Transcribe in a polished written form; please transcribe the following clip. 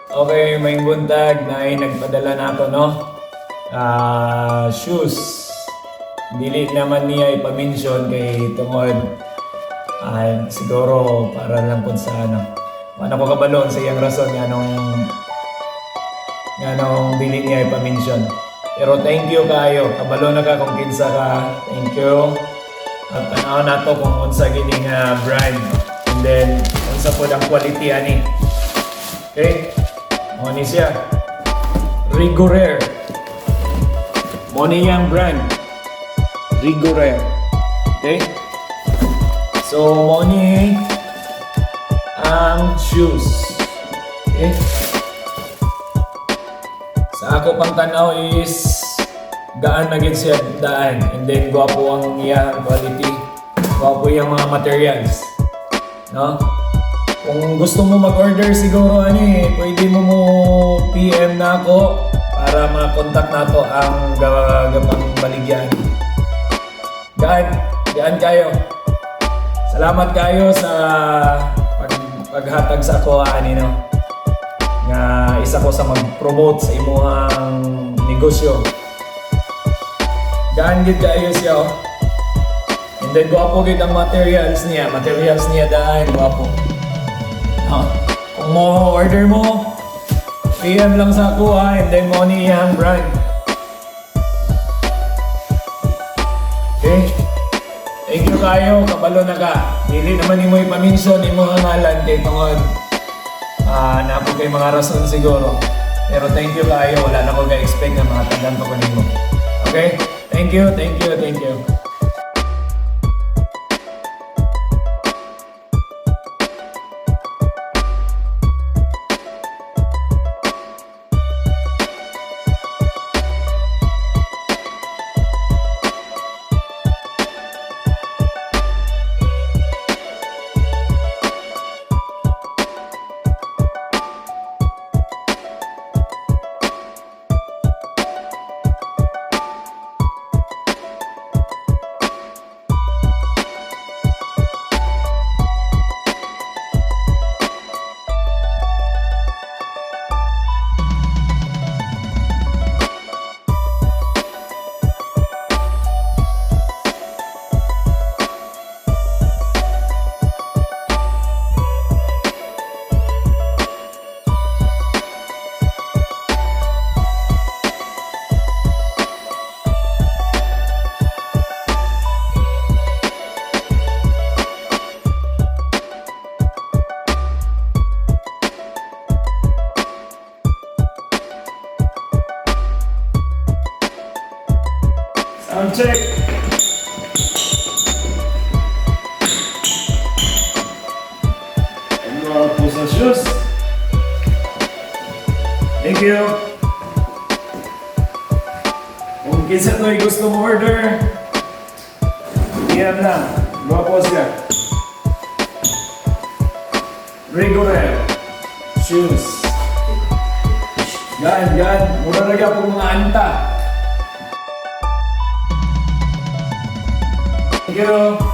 Okay, may buntag na ay nagpadala na ako, no? Shoes. Dili naman niya ipamention kay tungod. Siguro para lang po sa ano. Ano ko kabalon sa iyang rason nga nung dili niya ipamention. Pero thank you kayo. Kabalo na ka kung kinsa ka. Thank you. At tanaw na to kung unsa gining brand. And then, unsa po ang quality ani. Okay? Mo ni siya. Rigorare. Mo ni yang brand. Rigorare. Okay? So, mo ni ang shoes. Okay? Sa ako pang tanaw is gaan na gid siya daan. And then, gwapo ang iyang quality. Gwapo yung mga materials. No? Kung gusto mo mag-order siguro pwede mo PM na ako para ma-contact nato ang gapang baligyan. Gaan kayo. Salamat kayo sa paghatag sa ako no. Nga isa ko sa mag-promote sa imuhang negosyo. Gaan gid kayo siya. And then gwapo gid ang materials niya. Materials niya daan gwapo. Kung mo order mo, PM lang sa ako and then mo niyang brand. Okay? Thank you kayo, kabalo na ka. Dili naman mo ipamention ni mga ngalan kay tungod. Napo kay mga rason siguro. Pero thank you kayo, wala na ko ga-expect na makatandaan pa ko nimo. Okay? Thank you, thank you, thank you. Sound check. Ano po sa shoes? Thank you. Kung kinsa to'y gusto mo order, PM lang. Gwapo siya. Rigorare shoes. Gan. Mura na po mga anta. Thank you.